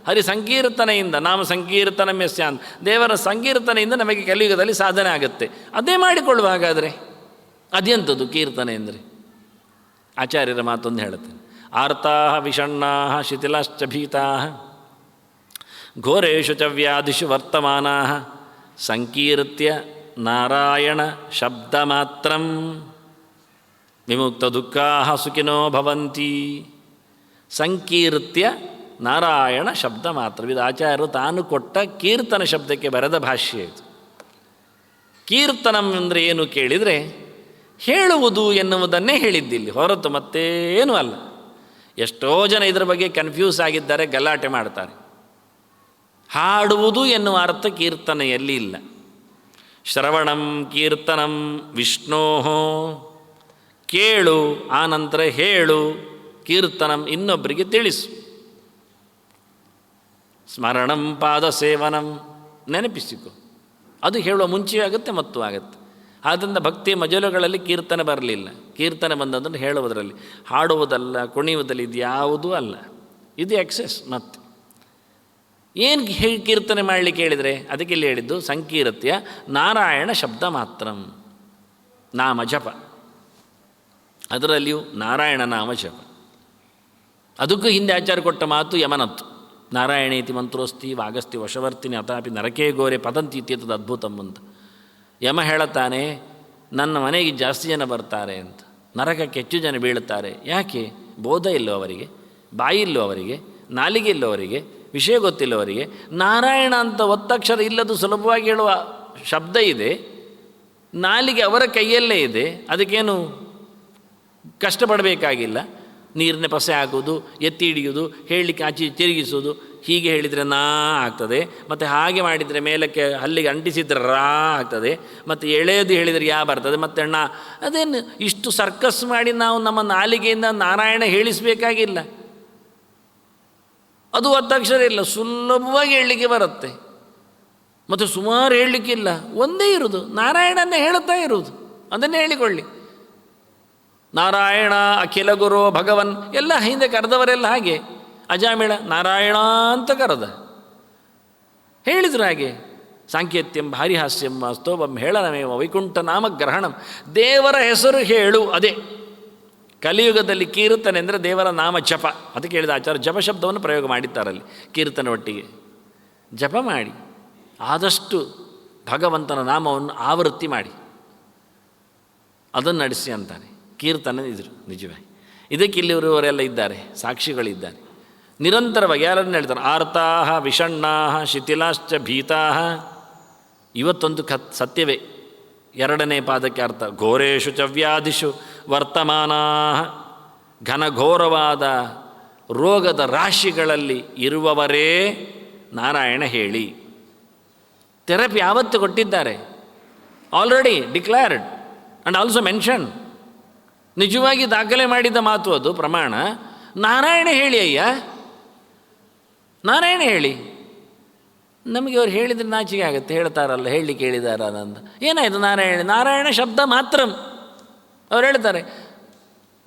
ಹರಿ ಸಂಕೀರ್ತನೆಯಿಂದ, ನಾಮ ಸಂಕೀರ್ತನ ಮೆಸ್ಯಾನ್, ದೇವರ ಸಂಕೀರ್ತನೆಯಿಂದ ನಮಗೆ ಕಲಿಯುಗದಲ್ಲಿ ಸಾಧನೆ ಆಗುತ್ತೆ. ಅದೇ ಮಾಡಿಕೊಳ್ಳುವ. ಹಾಗಾದರೆ ಅದೆಂಥದ್ದು ಕೀರ್ತನೆ ಅಂದರೆ? ಆಚಾರ್ಯರ ಮಾತೊಂದು ಹೇಳುತ್ತೆ, ಆರ್ತಾ ವಿಷಣ್ಣಾ ಶಿಥಿಲಾಶ್ಚ ಭೀತಾ ಘೋರೇಶು ಚ ವ್ಯಾಧಿಷು ವರ್ತಮಾನಾ ಸಂಕೀರ್ತ್ಯ ನಾರಾಯಣ ಶಬ್ದ ಮಾತ್ರಂ ವಿಮುಕ್ತ ದುಃಖಾ ಸುಖಿನೋ ಭವಂತಿ. ಸಂಕೀರ್ತ್ಯ ನಾರಾಯಣ ಶಬ್ದ ಮಾತ್ರ. ಇದು ಆಚಾರ್ಯರು ತಾನು ಕೊಟ್ಟ ಕೀರ್ತನ ಶಬ್ದಕ್ಕೆ ಬರೆದ ಭಾಷ್ಯ ಇದು. ಕೀರ್ತನಂ ಅಂದರೆ ಏನು ಕೇಳಿದರೆ, ಹೇಳುವುದು ಎನ್ನುವುದನ್ನೇ ಹೇಳಿದ್ದಿಲ್ಲಿ, ಹೊರತು ಮತ್ತೇನೂ ಅಲ್ಲ. ಎಷ್ಟೋ ಜನ ಇದರ ಬಗ್ಗೆ ಕನ್ಫ್ಯೂಸ್ ಆಗಿದ್ದಾರೆ, ಗಲಾಟೆ ಮಾಡ್ತಾರೆ. ಹಾಡುವುದು ಎನ್ನುವ ಅರ್ಥ ಕೀರ್ತನೆಯಲ್ಲಿ ಇಲ್ಲ. ಶ್ರವಣಂ ಕೀರ್ತನಂ ವಿಷ್ಣೋ, ಕೇಳು ಆನಂತರ ಹೇಳು, ಕೀರ್ತನಂ ಇನ್ನೊಬ್ಬರಿಗೆ ತಿಳಿಸು. ಸ್ಮರಣಂ ಪಾದ ಸೇವನಂ, ನೆನಪಿಸಿಕೊ, ಅದು ಹೇಳುವ ಮುಂಚೆ ಆಗುತ್ತೆ ಮತ್ತು ಆಗುತ್ತೆ. ಆದ್ದರಿಂದ ಭಕ್ತಿ ಮಜಲುಗಳಲ್ಲಿ ಕೀರ್ತನೆ ಬರಲಿಲ್ಲ. ಕೀರ್ತನೆ ಬಂದದನ್ನು ಹೇಳುವುದರಲ್ಲಿ, ಹಾಡುವುದಲ್ಲ, ಕುಣಿಯುವುದಲ್ಲಿ, ಇದು ಯಾವುದೂ ಅಲ್ಲ. ಇದು ಎಕ್ಸೆಸ್. ಮತ್ತು ಏನು ಕೀರ್ತನೆ ಮಾಡಲಿಕ್ಕೆ ಹೇಳಿದರೆ ಅದಕ್ಕೆ ಇಲ್ಲಿ ಹೇಳಿದ್ದು ಸಂಕೀರ್ತ್ಯ ನಾರಾಯಣ ಶಬ್ದ ಮಾತ್ರ, ನಾಮ ಜಪ, ಅದರಲ್ಲಿಯೂ ನಾರಾಯಣ ನಾಮ ಜಪ. ಅದಕ್ಕೂ ಹಿಂದೆ ಆಚಾರ್ಯ ಕೊಟ್ಟ ಮಾತು ಯಮನತ್ತು. ನಾರಾಯಣೇತಿ ಮಂತ್ರೋಸ್ತಿ ವಾಗಸ್ತಿ ವಶವರ್ತಿನಿ ಅಥಾಪಿ ನರಕೇ ಗೋರೆ ಪದಂತಿ ಇತ್ಯತದ ಅದ್ಭುತಂ ಅಂತ. ಯಮ ಹೇಳುತ್ತಾನೆ, ನನ್ನ ಮನೆಗೆ ಜಾಸ್ತಿ ಜನ ಬರ್ತಾರೆ ಅಂತ, ನರಕಕ್ಕೆ ಹೆಚ್ಚು ಜನ ಬೀಳುತ್ತಾರೆ. ಯಾಕೆ? ಬೋಧ ಇಲ್ಲೋ ಅವರಿಗೆ, ಬಾಯಿ ಇಲ್ಲೋ ಅವರಿಗೆ, ನಾಲಿಗೆ ಇಲ್ಲೋ ಅವರಿಗೆ, ವಿಷಯ ಗೊತ್ತಿಲ್ಲ ಅವರಿಗೆ. ನಾರಾಯಣ ಅಂತ ಒತ್ತಕ್ಷರ ಇಲ್ಲದು ಸುಲಭವಾಗಿ ಹೇಳುವ ಶಬ್ದ ಇದೆ, ನಾಲಿಗೆ ಅವರ ಕೈಯಲ್ಲೇ ಇದೆ, ಅದಕ್ಕೇನು ಕಷ್ಟಪಡಬೇಕಾಗಿಲ್ಲ. ನೀರಿನ ಪಸೆ ಹಾಕೋದು, ಎತ್ತಿ ಹಿಡಿಯೋದು, ಹೇಳಲಿಕ್ಕೆ ಆಚೆ ತಿರುಗಿಸೋದು, ಹೀಗೆ ಹೇಳಿದರೆ ನಾ ಆಗ್ತದೆ, ಮತ್ತು ಹಾಗೆ ಮಾಡಿದರೆ ಮೇಲಕ್ಕೆ ಹಲ್ಲಿಗೆ ಅಂಟಿಸಿದರೆ ರಾ ಆಗ್ತದೆ, ಮತ್ತು ಎಳೆಯೋದು ಹೇಳಿದರೆ ಯಾ ಬರ್ತದೆ, ಮತ್ತು ಅಣ್ಣ. ಅದೇನು ಇಷ್ಟು ಸರ್ಕಸ್ ಮಾಡಿ ನಾವು ನಮ್ಮ ನಾಲಿಗೆಯಿಂದ ನಾರಾಯಣ ಹೇಳಿಸಬೇಕಾಗಿಲ್ಲ. ಅದು ಒತ್ತಕ್ಷರ ಇಲ್ಲ, ಸುಲಭವಾಗಿ ಹೇಳಲಿಕ್ಕೆ ಬರುತ್ತೆ. ಮತ್ತು ಸುಮಾರು ಹೇಳಲಿಕ್ಕಿಲ್ಲ, ಒಂದೇ ಇರೋದು ನಾರಾಯಣನ್ನೇ ಹೇಳುತ್ತಾ ಇರುವುದು, ಅದನ್ನೇ ಹೇಳಿಕೊಳ್ಳಿ. ನಾರಾಯಣ ಅಖಿಲ ಗುರು ಭಗವನ್ ಎಲ್ಲ ಹಿಂದೆ ಕರೆದವರೆಲ್ಲ ಹಾಗೆ. ಅಜಾಮಿಳ ನಾರಾಯಣ ಅಂತ ಕರೆದ, ಹೇಳಿದರು ಹಾಗೆ. ಸಾಂಕೇತ್ಯಂ ಭಾರಿ ಹಾಸ್ಯಂ ಸ್ತೋಭಂ ಹೇಳನಮೇವ ವೈಕುಂಠ ನಾಮ ಗ್ರಹಣಂ. ದೇವರ ಹೆಸರು ಹೇಳು, ಅದೇ ಕಲಿಯುಗದಲ್ಲಿ ಕೀರ್ತನೆ ಅಂದರೆ ದೇವರ ನಾಮ ಜಪ. ಅದಕ್ಕೆ ಹೇಳಿದ ಆಚಾರ್ಯ ಜಪ ಶಬ್ದವನ್ನು ಪ್ರಯೋಗ ಮಾಡಿದ್ದಾರಲ್ಲಿ. ಕೀರ್ತನೆ ಒಟ್ಟಿಗೆ ಜಪ ಮಾಡಿ, ಆದಷ್ಟು ಭಗವಂತನ ನಾಮವನ್ನು ಆವೃತ್ತಿ ಮಾಡಿ ಅದನ್ನು ನಡೆಸಿ ಅಂತಾನೆ. ಕೀರ್ತನೆ ಇದ್ರು ನಿಜವೇ. ಇದಕ್ಕೆ ಇಲ್ಲಿರುವವರೆಲ್ಲ ಇದ್ದಾರೆ, ಸಾಕ್ಷಿಗಳಿದ್ದಾರೆ. ನಿರಂತರವಾಗಿ ಯಾರನ್ನು ಹೇಳ್ತಾರೆ, ಆರ್ತಾಹ ವಿಷಣ್ಣಾಹ ಶಿಥಿಲಾಶ್ಚ ಭೀತಾಹ. ಇವತ್ತೊಂದು ಸತ್ಯವೇ. ಎರಡನೇ ಪಾದಕ್ಕೆ ಅರ್ಥ, ಘೋರೇಶು ಚ ವ್ಯಾಧಿಷು ವರ್ತಮಾನಾಹ. ಘನಘೋರವಾದ ರೋಗದ ರಾಶಿಗಳಲ್ಲಿ ಇರುವವರೇ ನಾರಾಯಣ ಹೇಳಿ. ಥೆರಪಿ ಯಾವತ್ತು ಕೊಟ್ಟಿದ್ದಾರೆ, already declared and also mention. ನಿಜವಾಗಿ ದಾಖಲೆ ಮಾಡಿದ ಮಾತು ಅದು, ಪ್ರಮಾಣ. ನಾರಾಯಣ ಹೇಳಿ ಅಯ್ಯ, ನಾರಾಯಣ ಹೇಳಿ. ನಮಗೆ ಅವ್ರು ಹೇಳಿದರೆ ನಾಚಿಕೆ ಆಗುತ್ತೆ, ಹೇಳ್ತಾರಲ್ಲ, ಹೇಳಿ ಕೇಳಿದಾರ ಅಂತ. ಏನಾಯಿತು ನಾರಾಯಣ? ನಾರಾಯಣ ಶಬ್ದ ಮಾತ್ರ. ಅವ್ರು ಹೇಳ್ತಾರೆ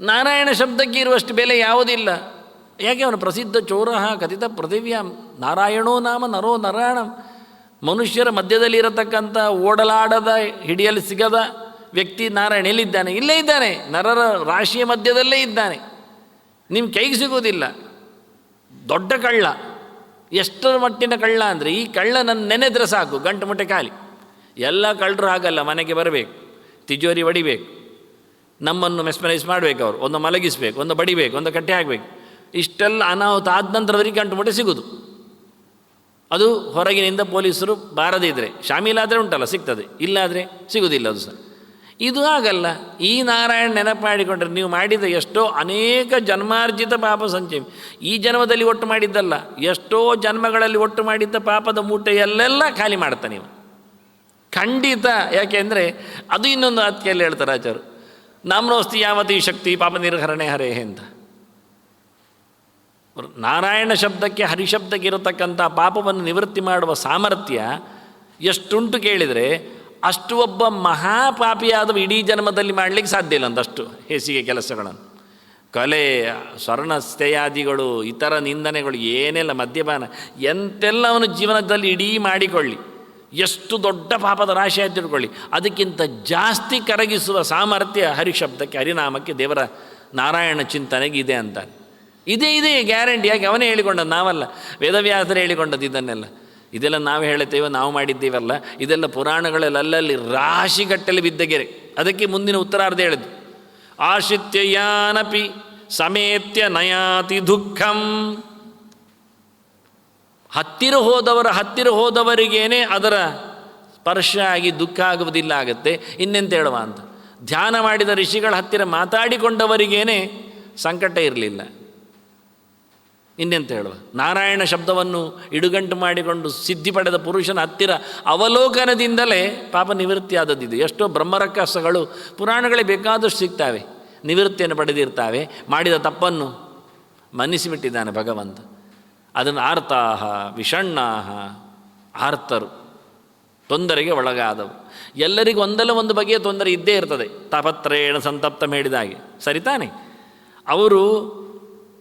ನಾರಾಯಣ ಶಬ್ದಕ್ಕೆ ಇರುವಷ್ಟು ಬೆಲೆ ಯಾವುದಿಲ್ಲ. ಯಾಕೆ? ಅವನು ಪ್ರಸಿದ್ಧ ಚೋರಃ ಕಥಿತ ಪೃಥಿವ್ಯಾಂ ನಾರಾಯಣೋ ನಾಮ ನರೋ ನರಾಯಣಂ. ಮನುಷ್ಯರ ಮಧ್ಯದಲ್ಲಿ ಇರತಕ್ಕಂಥ ಓಡಲಾಡದ, ಹಿಡಿಯಲು ಸಿಗದ ವ್ಯಕ್ತಿ ನಾರಾಯಣ ಎಲ್ಲಿದ್ದಾನೆ? ಇಲ್ಲೇ ಇದ್ದಾನೆ, ನರರ ರಾಶಿಯ ಮಧ್ಯದಲ್ಲೇ ಇದ್ದಾನೆ. ನಿಮ್ಮ ಕೈಗೆ ಸಿಗೋದಿಲ್ಲ. ದೊಡ್ಡ ಕಳ್ಳ. ಎಷ್ಟರ ಮಟ್ಟಿನ ಕಳ್ಳ ಅಂದರೆ, ಈ ಕಳ್ಳ ನನ್ನ ನೆನೆದ್ರೆ ಸಾಕು, ಗಂಟು ಮುಟ್ಟೆ ಖಾಲಿ. ಎಲ್ಲ ಕಳ್ಳರು ಹಾಗಲ್ಲ, ಮನೆಗೆ ಬರಬೇಕು, ತಿಜೋರಿ ಹೊಡಿಬೇಕು, ನಮ್ಮನ್ನು ಮೆಸ್ಮರೈಸ್ ಮಾಡಬೇಕು, ಅವರು ಒಂದು ಮಲಗಿಸ್ಬೇಕು, ಒಂದು ಬಡಿಬೇಕು, ಒಂದು ಕಟ್ಟೆ ಹಾಕಬೇಕು. ಇಷ್ಟೆಲ್ಲ ಅನಾಹುತ ಆದ ನಂತರವರಿಗೆ ಗಂಟು ಮುಟ್ಟೆ ಸಿಗೋದು. ಅದು ಹೊರಗಿನಿಂದ ಪೊಲೀಸರು ಬಾರದಿದ್ದರೆ, ಶಾಮೀಲಾದರೆ ಉಂಟಲ್ಲ ಸಿಗ್ತದೆ, ಇಲ್ಲಾದರೆ ಸಿಗೋದಿಲ್ಲ. ಅದು ಸಹ ಇದು ಆಗಲ್ಲ. ಈ ನಾರಾಯಣ ನೆನಪು ಮಾಡಿಕೊಂಡ್ರೆ ನೀವು ಮಾಡಿದ ಎಷ್ಟೋ ಅನೇಕ ಜನ್ಮಾರ್ಜಿತ ಪಾಪ ಸಂಚಯ, ಈ ಜನ್ಮದಲ್ಲಿ ಒಟ್ಟು ಮಾಡಿದ್ದಲ್ಲ, ಎಷ್ಟೋ ಜನ್ಮಗಳಲ್ಲಿ ಒಟ್ಟು ಮಾಡಿದ್ದ ಪಾಪದ ಮೂಟೆಯಲ್ಲೆಲ್ಲ ಖಾಲಿ ಮಾಡ್ತಾನೆ ನೀವು, ಖಂಡಿತ. ಯಾಕೆಂದರೆ ಅದು ಇನ್ನೊಂದು ಅತ್ತಿಯಲ್ಲಿ ಹೇಳ್ತಾರೆ ಆಚಾರ್ಯರು, ನಾಮ್ನೋಸ್ತಿ ಯಾವತಿ ಶಕ್ತಿ ಪಾಪ ನಿರ್ಹರಣೆ ಹರೇ ಅಂತ. ನಾರಾಯಣ ಶಬ್ದಕ್ಕೆ ಹರಿಶಬ್ದಕ್ಕೆ ಇರತಕ್ಕಂಥ ಪಾಪವನ್ನು ನಿವೃತ್ತಿ ಮಾಡುವ ಸಾಮರ್ಥ್ಯ ಎಷ್ಟುಂಟು ಕೇಳಿದರೆ, ಅಷ್ಟು ಒಬ್ಬ ಮಹಾಪಾಪಿಯಾದವ ಇಡೀ ಜನ್ಮದಲ್ಲಿ ಮಾಡಲಿಕ್ಕೆ ಸಾಧ್ಯ ಇಲ್ಲ ಅಂತಷ್ಟು ಹೇಸಿಗೆ ಕೆಲಸಗಳನ್ನು. ಕಲೆ, ಸ್ವರ್ಣಸ್ಥೆಯಾದಿಗಳು, ಇತರ ನಿಂದನೆಗಳು, ಏನೆಲ್ಲ ಮದ್ಯಪಾನ, ಎಂತೆಲ್ಲ ಅವನು ಜೀವನದಲ್ಲಿ ಇಡೀ ಮಾಡಿಕೊಳ್ಳಿ, ಎಷ್ಟು ದೊಡ್ಡ ಪಾಪದ ರಾಶಿ ಆಯ್ತು ತಿಳ್ಕೊಳ್ಳಿ, ಅದಕ್ಕಿಂತ ಜಾಸ್ತಿ ಕರಗಿಸುವ ಸಾಮರ್ಥ್ಯ ಹರಿಶಬ್ದಕ್ಕೆ, ಹರಿನಾಮಕ್ಕೆ, ದೇವರ ನಾರಾಯಣ ಚಿಂತನೆಗೆ ಇದೆ ಅಂತಾನೆ. ಇದೇ ಗ್ಯಾರಂಟಿ. ಯಾಕೆ? ಅವನೇ ಹೇಳಿಕೊಂಡದ್ದು, ನಾವಲ್ಲ. ವೇದವ್ಯಾಸರು ಹೇಳಿಕೊಂಡದ್ದು ಇದನ್ನೆಲ್ಲ. ಇದೆಲ್ಲ ನಾವು ಹೇಳುತ್ತೇವೆ, ನಾವು ಮಾಡಿದ್ದೀವಲ್ಲ. ಇದೆಲ್ಲ ಪುರಾಣಗಳಲ್ಲಿ ಅಲ್ಲಲ್ಲಿ ರಾಶಿಗಟ್ಟಲೆ ಬಿದ್ದ ಗೆರೆ. ಅದಕ್ಕೆ ಮುಂದಿನ ಉತ್ತರಾರ್ಧ ಹೇಳಿದ್ದು, ಆಶ್ರಿತ್ಯಯಾನಪಿ ಸಮೇತ್ಯ ನಯಾತಿ ದುಃಖಂ. ಹತ್ತಿರ ಹೋದವರಿಗೇನೆ ಅದರ ಸ್ಪರ್ಶ ಆಗಿ ದುಃಖ ಆಗುವುದಿಲ್ಲ, ಆಗುತ್ತೆ. ಇನ್ನೆಂತ ಹೇಳುವ ಅಂತ, ಧ್ಯಾನ ಮಾಡಿದ ಋಷಿಗಳ ಹತ್ತಿರ ಮಾತಾಡಿಕೊಂಡವರಿಗೇನೆ ಸಂಕಟ ಇರಲಿಲ್ಲ. ಇನ್ನೆಂತ ಹೇಳುವ, ನಾರಾಯಣ ಶಬ್ದವನ್ನು ಇಡುಗಂಟು ಮಾಡಿಕೊಂಡು ಸಿದ್ಧಿ ಪಡೆದ ಪುರುಷನ ಹತ್ತಿರ ಅವಲೋಕನದಿಂದಲೇ ಪಾಪ ನಿವೃತ್ತಿ ಆದದ್ದಿದೆ. ಎಷ್ಟೋ ಬ್ರಹ್ಮರಕ್ಕಸಗಳು ಪುರಾಣಗಳೇ ಬೇಕಾದಷ್ಟು ಸಿಗ್ತಾವೆ, ನಿವೃತ್ತಿಯನ್ನು ಪಡೆದಿರ್ತಾವೆ. ಮಾಡಿದ ತಪ್ಪನ್ನು ಮನ್ನಿಸಿಬಿಟ್ಟಿದ್ದಾನೆ ಭಗವಂತ. ಅದನ್ನು ಆರ್ತಾಹ ವಿಷಣ್ಣಾಹ, ಆರ್ತರು, ತೊಂದರೆಗೆ ಒಳಗಾದವು. ಎಲ್ಲರಿಗೂ ಒಂದಲ್ಲ ಒಂದು ಬಗೆಯ ತೊಂದರೆ ಇದ್ದೇ ಇರ್ತದೆ. ತಾಪತ್ರೇಣ ಸಂತಪ್ತ ಹೇಳಿದಾಗೆ, ಸರಿತಾನೆ? ಅವರು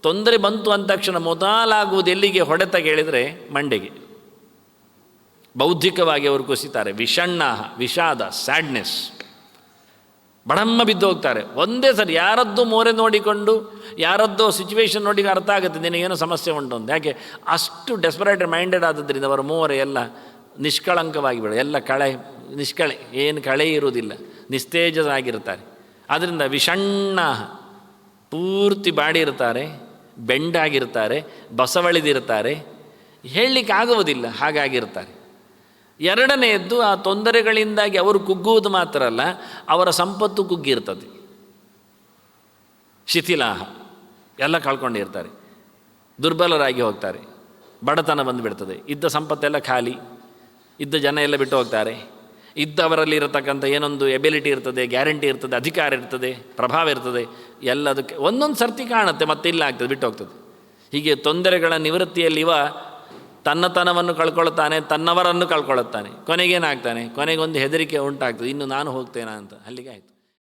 ತೊಂದರೆ ಬಂತು ಅಂದ ತಕ್ಷಣ ಮೊದಲಾಗುವುದು ಎಲ್ಲಿಗೆ? ಹೊಡೆತ ಕೇಳಿದರೆ ಮಂಡೆಗೆ. ಬೌದ್ಧಿಕವಾಗಿ ಅವರು ಕುಸಿತಾರೆ. ವಿಷಣ್ಣಾಹ, ವಿಷಾದ, ಸ್ಯಾಡ್ನೆಸ್, ಬಡಮ್ಮ ಬಿದ್ದು ಹೋಗ್ತಾರೆ. ಒಂದೇ ಸರಿ ಯಾರದ್ದು ಮೋರೆ ನೋಡಿಕೊಂಡು, ಯಾರದ್ದೋ ಸಿಚುವೇಶನ್ ನೋಡಿ ಅರ್ಥ ಆಗುತ್ತೆ ನಿನಗೇನೋ ಸಮಸ್ಯೆ ಉಂಟು ಅಂತ. ಯಾಕೆ? ಅಷ್ಟು ಡೆಸ್ಪರೇಟ್ ಮೈಂಡೆಡ್ ಆದದ್ರಿಂದ ಅವರ ಮೂವರೆ ಎಲ್ಲ ನಿಷ್ಕಳಂಕವಾಗಿ ಬಿಡ, ಎಲ್ಲ ನಿಷ್ಕಳೆ, ಏನು ಕಳೆ ಇರುವುದಿಲ್ಲ, ನಿಸ್ತೇಜರಾಗಿರ್ತಾರೆ. ಆದ್ದರಿಂದ ವಿಷಣ್ಣಾಹ, ಪೂರ್ತಿ ಬಾಡಿ ಇರ್ತಾರೆ, ಬೆಂಡಾಗಿರ್ತಾರೆ, ಬಸವಳಿದಿರ್ತಾರೆ, ಹೇಳಲಿಕ್ಕೆ ಆಗುವುದಿಲ್ಲ, ಹಾಗಾಗಿರ್ತಾರೆ. ಎರಡನೆಯದ್ದು, ಆ ತೊಂದರೆಗಳಿಂದಾಗಿ ಅವರು ಕುಗ್ಗುವುದು ಮಾತ್ರ ಅಲ್ಲ, ಅವರ ಸಂಪತ್ತು ಕುಗ್ಗಿರ್ತದೆ. ಶಿಥಿಲಾಹ, ಎಲ್ಲ ಕಳ್ಕೊಂಡಿರ್ತಾರೆ, ದುರ್ಬಲರಾಗಿ ಹೋಗ್ತಾರೆ, ಬಡತನ ಬಂದುಬಿಡ್ತದೆ, ಇದ್ದ ಸಂಪತ್ತೆಲ್ಲ ಖಾಲಿ, ಇದ್ದ ಜನ ಎಲ್ಲ ಬಿಟ್ಟು ಹೋಗ್ತಾರೆ. ಇದ್ದವರಲ್ಲಿ ಇರತಕ್ಕಂಥ ಏನೊಂದು ಎಬಿಲಿಟಿ ಇರ್ತದೆ, ಗ್ಯಾರಂಟಿ ಇರ್ತದೆ, ಅಧಿಕಾರ ಇರ್ತದೆ, ಪ್ರಭಾವ ಇರ್ತದೆ, ಎಲ್ಲದಕ್ಕೆ ಒಂದೊಂದು ಸರ್ತಿ ಕಾಣುತ್ತೆ, ಮತ್ತೆ ಇಲ್ಲ ಆಗ್ತದೆ, ಬಿಟ್ಟು ಹೋಗ್ತದೆ. ಹೀಗೆ ತೊಂದರೆಗಳ ನಿವೃತ್ತಿಯಲ್ಲಿ ತನ್ನತನವನ್ನು ಕಳ್ಕೊಳ್ತಾನೆ, ತನ್ನವರನ್ನು ಕಳ್ಕೊಳ್ಳುತ್ತಾನೆ. ಕೊನೆಗೇನಾಗ್ತಾನೆ? ಕೊನೆಗೊಂದು ಹೆದರಿಕೆ ಉಂಟಾಗ್ತದೆ, ಇನ್ನು ನಾನು ಹೋಗ್ತೇನಾ ಅಂತ. ಅಲ್ಲಿಗೆ ಆಯಿತು.